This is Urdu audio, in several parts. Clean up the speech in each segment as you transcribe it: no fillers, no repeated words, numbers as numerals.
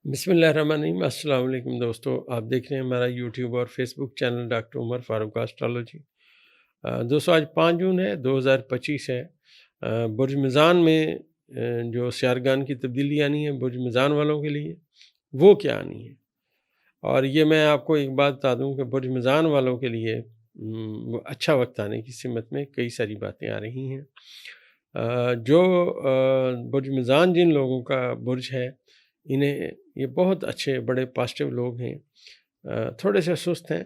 بسم اللہ الرحمن الرحیم۔ السلام علیکم دوستو، آپ دیکھ رہے ہیں ہمارا یوٹیوب اور فیس بک چینل ڈاکٹر عمر فاروق اسٹرالوجی۔ دوستو آج 5 جون ہے، 2025 ہے۔ برج میزان میں جو سیارگان کی تبدیلی آنی ہے برج میزان والوں کے لیے، وہ کیا آنی ہے؟ اور یہ میں آپ کو ایک بات بتا دوں کہ برج میزان والوں کے لیے اچھا وقت آنے کی سمت میں کئی ساری باتیں آ رہی ہیں۔ جو برج میزان جن لوگوں کا برج ہے، انہیں یہ بہت اچھے بڑے پازیٹیو لوگ ہیں۔ تھوڑے سے سست ہیں،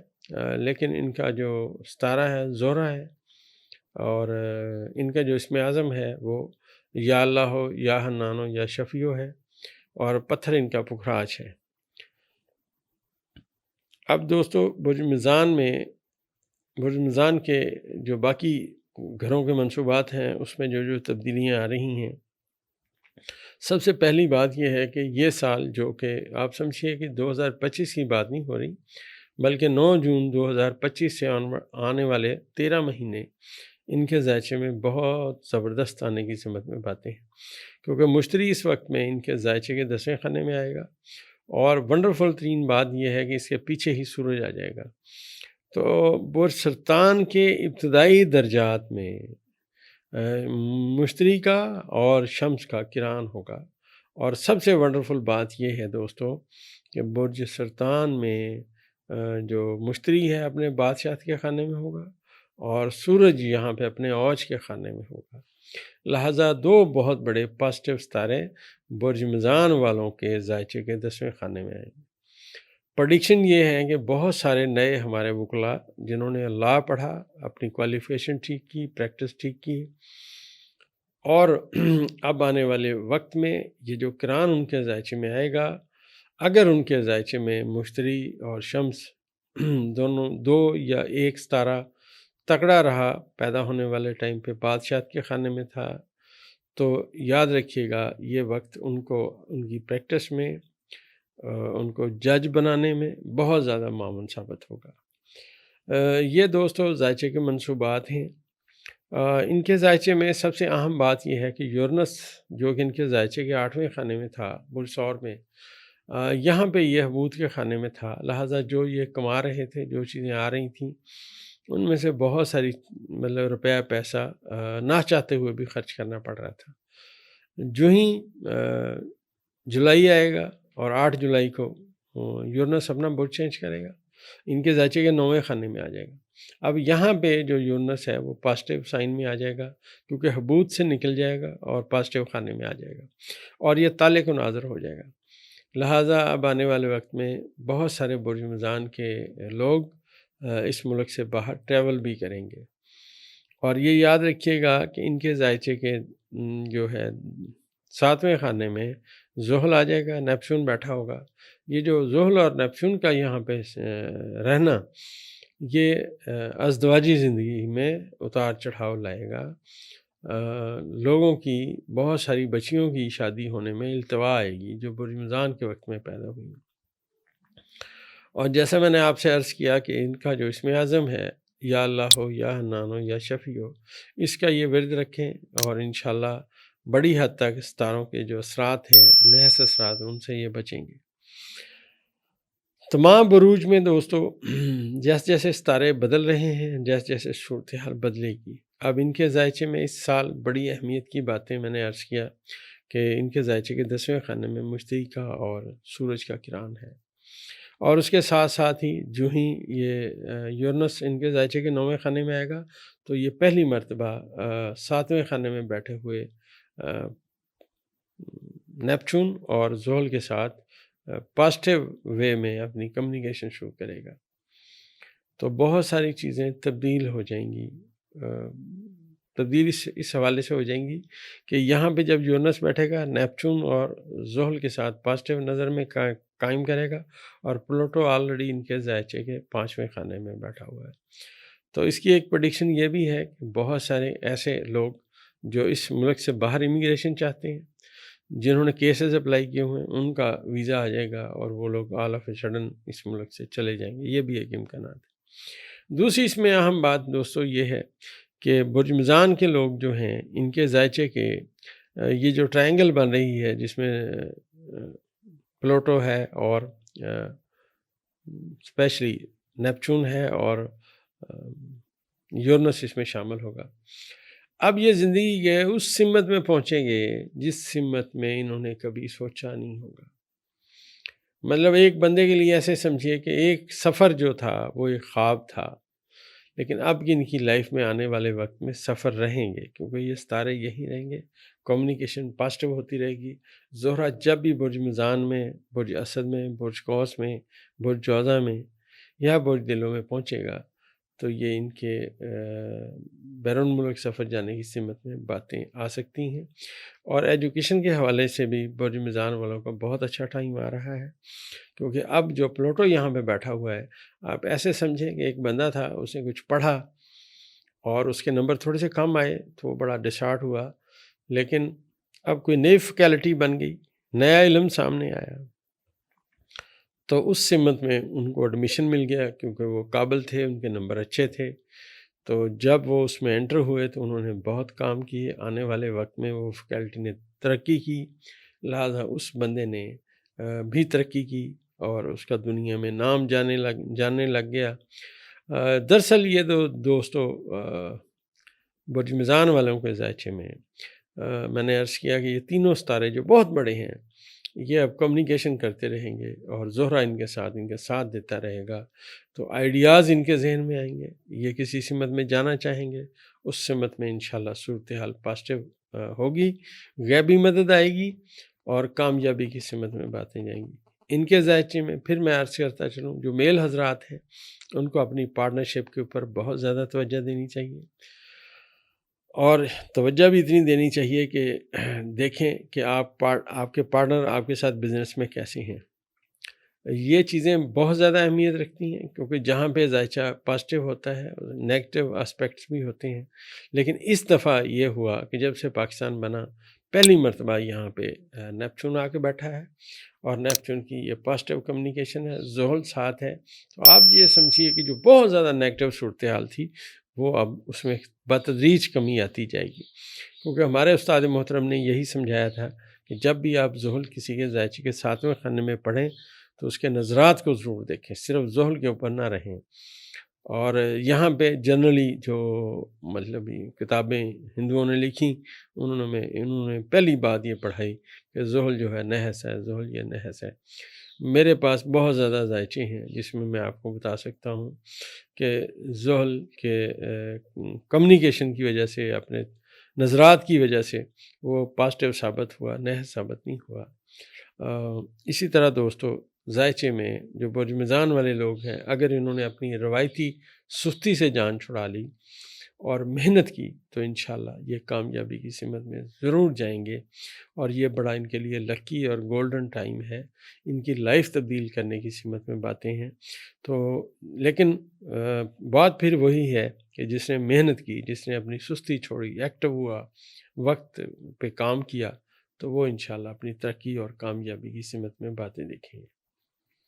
لیکن ان کا جو ستارہ ہے زہرہ ہے، اور ان کا جو اسم اعظم ہے وہ یا اللہ ہو، یا حنان ہو، یا شفیع ہے، اور پتھر ان کا پکھراج ہے۔ اب دوستو برج میزان کے جو باقی گھروں کے منصوبات ہیں اس میں جو تبدیلیاں آ رہی ہیں، سب سے پہلی بات یہ ہے کہ یہ سال جو کہ آپ سمجھیے کہ 2025 کی بات نہیں ہو رہی، بلکہ 9 جون 2025 سے آنے والے 13 مہینے ان کے ذائچے میں بہت زبردست آنے کی سمت میں باتیں ہیں، کیونکہ مشتری اس وقت میں ان کے ذائچے کے 10ویں خانے میں آئے گا، اور ونڈرفل ترین بات یہ ہے کہ اس کے پیچھے ہی سورج آ جائے گا۔ تو برج سرطان کے ابتدائی درجات میں مشتری کا اور شمس کا کران ہوگا، اور سب سے ونڈرفل بات یہ ہے دوستو کہ برج سرطان میں جو مشتری ہے اپنے بادشاہت کے خانے میں ہوگا، اور سورج یہاں پہ اپنے اوج کے خانے میں ہوگا۔ لہٰذا 2 بہت بڑے پازیٹیو ستارے برج میزان والوں کے ذائچے کے 10ویں خانے میں آئیں گے۔ پریڈکشن یہ ہے کہ بہت سارے نئے ہمارے وکلاء جنہوں نے لا پڑھا، اپنی کوالیفیکیشن ٹھیک کی، پریکٹس ٹھیک کی، اور اب آنے والے وقت میں یہ جو کران ان کے ذائچے میں آئے گا، اگر ان کے ذائچے میں مشتری اور شمس دونوں 2 یا 1 ستارہ تکڑا رہا، پیدا ہونے والے ٹائم پہ بادشاہت کے خانے میں تھا، تو یاد رکھیے گا یہ وقت ان کو ان کی پریکٹس میں، ان کو جج بنانے میں بہت زیادہ معاون ثابت ہوگا۔ یہ دوستو ذائچے کے منصوبات ہیں۔ ان کے ذائچے میں سب سے اہم بات یہ ہے کہ یورنس جو کہ ان کے ذائچے کے 8ویں خانے میں تھا برج ثور میں، یہاں پہ یہ حبوط کے خانے میں تھا، لہٰذا جو یہ کما رہے تھے، جو چیزیں آ رہی تھیں، ان میں سے بہت ساری روپیہ پیسہ نہ چاہتے ہوئے بھی خرچ کرنا پڑ رہا تھا۔ جو ہی جولائی آئے گا اور 8 جولائی کو یورنس اپنا برج چینج کرے گا، ان کے ذائچے کے 9ویں خانے میں آ جائے گا۔ اب یہاں پہ جو یورنس ہے وہ پازیٹیو سائن میں آ جائے گا، کیونکہ حبوط سے نکل جائے گا اور پازیٹیو خانے میں آ جائے گا، اور یہ تالے کو ناظر ہو جائے گا۔ لہٰذا اب آنے والے وقت میں بہت سارے برج میزان کے لوگ اس ملک سے باہر ٹریول بھی کریں گے، اور یہ یاد رکھیے گا کہ ان کے ذائچے کے جو ہے 7ویں خانے میں زحل آ جائے گا، نیپچون بیٹھا ہوگا۔ یہ جو زحل اور نیپچون کا یہاں پہ رہنا، یہ ازدواجی زندگی میں اتار چڑھاؤ لائے گا۔ لوگوں کی بہت ساری بچیوں کی شادی ہونے میں التوا آئے گی جو برج میزان کے وقت میں پیدا ہوئی۔ اور جیسا میں نے آپ سے عرض کیا کہ ان کا جو اسم اعظم ہے یا اللہ ہو، یا حنان ہو، یا شفیع ہو، اس کا یہ ورد رکھیں، اور انشاءاللہ بڑی حد تک ستاروں کے جو اثرات ہیں، نحس اثرات، ان سے یہ بچیں گے۔ تمام بروج میں دوستو جیسے جیسے ستارے بدل رہے ہیں، جیسے جیسے صورتحال بدلے گی، اب ان کے ذائچے میں اس سال بڑی اہمیت کی باتیں میں نے عرض کیا کہ ان کے ذائچے کے 10ویں خانے میں مشتری کا اور سورج کا کران ہے، اور اس کے ساتھ ساتھ ہی جو ہی یہ یورنس ان کے ذائچے کے 9ویں خانے میں آئے گا، تو یہ پہلی مرتبہ 7ویں خانے میں بیٹھے ہوئے نیپچون اور زحل کے ساتھ پازیٹیو وے میں اپنی کمیونیکیشن شروع کرے گا۔ تو بہت ساری چیزیں تبدیل ہو جائیں گی، تبدیل اس حوالے سے ہو جائیں گی کہ یہاں پہ جب یورنس بیٹھے گا، نیپچون اور زحل کے ساتھ پازیٹیو نظر میں قائم کرے گا، اور پلوٹو آلریڈی ان کے ذائچے کے 5ویں خانے میں بیٹھا ہوا ہے۔ تو اس کی ایک پریڈکشن یہ بھی ہے کہ بہت سارے ایسے لوگ جو اس ملک سے باہر امیگریشن چاہتے ہیں، جنہوں نے کیسز اپلائی کیے ہوئے ہیں ان کا ویزا آ جائے گا اور وہ لوگ آل آف اے سڈن اس ملک سے چلے جائیں گے، یہ بھی ایک امکانات ہے۔ دوسری اس میں اہم بات دوستو یہ ہے کہ برج میزان کے لوگ جو ہیں ان کے ذائچے کے یہ جو ٹرائنگل بن رہی ہے جس میں پلوٹو ہے اور اسپیشلی نیپچون ہے اور یورنس اس میں شامل ہوگا۔ اب یہ زندگی کے اس سمت میں پہنچیں گے جس سمت میں انہوں نے کبھی سوچا نہیں ہوگا۔ مطلب ایک بندے کے لیے ایسے سمجھیے کہ ایک سفر جو تھا وہ ایک خواب تھا، لیکن اب ان کی لائف میں آنے والے وقت میں سفر رہیں گے، کیونکہ یہ ستارے یہی رہیں گے، کمیونیکیشن پازیٹیو ہوتی رہے گی۔ زہرہ جب بھی برج میزان میں، برج اسد میں، برج قوس میں، برج جوزہ میں یا برج دلو میں پہنچے گا تو یہ ان کے بیرون ملک سفر جانے کی سمت میں باتیں آ سکتی ہیں۔ اور ایجوکیشن کے حوالے سے بھی برج میزان والوں کا بہت اچھا ٹائم آ رہا ہے، کیونکہ اب جو پلوٹو یہاں پہ بیٹھا ہوا ہے، آپ ایسے سمجھیں کہ ایک بندہ تھا، اس نے کچھ پڑھا اور اس کے نمبر تھوڑے سے کم آئے تو وہ بڑا ڈسہارٹ ہوا، لیکن اب کوئی نئی فیکلٹی بن گئی، نیا علم سامنے آیا تو اس سمت میں ان کو ایڈمیشن مل گیا، کیونکہ وہ قابل تھے، ان کے نمبر اچھے تھے۔ تو جب وہ اس میں انٹر ہوئے تو انہوں نے بہت کام کیے، آنے والے وقت میں وہ فیکلٹی نے ترقی کی، لہٰذا اس بندے نے بھی ترقی کی اور اس کا دنیا میں نام جاننے لگ گیا۔ دراصل یہ دوستو برج میزان والوں کے ذائچے میں میں نے عرض کیا کہ یہ تینوں ستارے جو بہت بڑے ہیں یہ اب کمیونیکیشن کرتے رہیں گے اور زہرہ ان کے ساتھ دیتا رہے گا، تو آئیڈیاز ان کے ذہن میں آئیں گے، یہ کسی سمت میں جانا چاہیں گے، اس سمت میں انشاءاللہ صورتحال پازیٹیو ہوگی، غیبی مدد آئے گی اور کامیابی کی سمت میں باتیں جائیں گی۔ ان کے ذائچے میں پھر میں عرض کرتا چلوں، جو میل حضرات ہیں ان کو اپنی پارٹنرشپ کے اوپر بہت زیادہ توجہ دینی چاہیے، اور توجہ بھی اتنی دینی چاہیے کہ دیکھیں کہ آپ کے پارٹنر آپ کے ساتھ بزنس میں کیسے ہیں۔ یہ چیزیں بہت زیادہ اہمیت رکھتی ہیں، کیونکہ جہاں پہ ذائچہ پازیٹیو ہوتا ہے نیگیٹو اسپیکٹس بھی ہوتے ہیں، لیکن اس دفعہ یہ ہوا کہ جب سے پاکستان بنا پہلی مرتبہ یہاں پہ نیپچون آ کے بیٹھا ہے اور نیپچون کی یہ پازیٹیو کمیونیکیشن ہے، زحل ساتھ ہے، تو آپ یہ سمجھیے کہ جو بہت زیادہ نیگیٹو صورتحال تھی وہ اب اس میں بتدریج کمی آتی جائے گی، کیونکہ ہمارے استاد محترم نے یہی سمجھایا تھا کہ جب بھی آپ زحل کسی کے ذائچے کے 7ویں خانے میں پڑھیں تو اس کے نظرات کو ضرور دیکھیں، صرف زحل کے اوپر نہ رہیں۔ اور یہاں پہ جنرلی جو مطلب کتابیں ہندوؤں نے لکھی انہوں نے پہلی بات یہ پڑھائی کہ زحل جو ہے نحس ہے، زحل یہ نحس ہے۔ میرے پاس بہت زیادہ ذائچے ہیں جس میں آپ کو بتا سکتا ہوں کہ زحل کے کمیونیکیشن کی وجہ سے، اپنے نظرات کی وجہ سے وہ پازیٹیو ثابت ہوا، نحس ثابت نہیں ہوا۔ اسی طرح دوستو ذائچے میں جو برج میزان والے لوگ ہیں، اگر انہوں نے اپنی روایتی سستی سے جان چھڑا لی اور محنت کی تو انشاءاللہ یہ کامیابی کی سمت میں ضرور جائیں گے، اور یہ بڑا ان کے لیے لکی اور گولڈن ٹائم ہے، ان کی لائف تبدیل کرنے کی سمت میں باتیں ہیں۔ تو لیکن بات پھر وہی ہے کہ جس نے محنت کی، جس نے اپنی سستی چھوڑی، ایکٹیو ہوا، وقت پہ کام کیا، تو وہ انشاءاللہ اپنی ترقی اور کامیابی کی سمت میں باتیں دیکھیں گے۔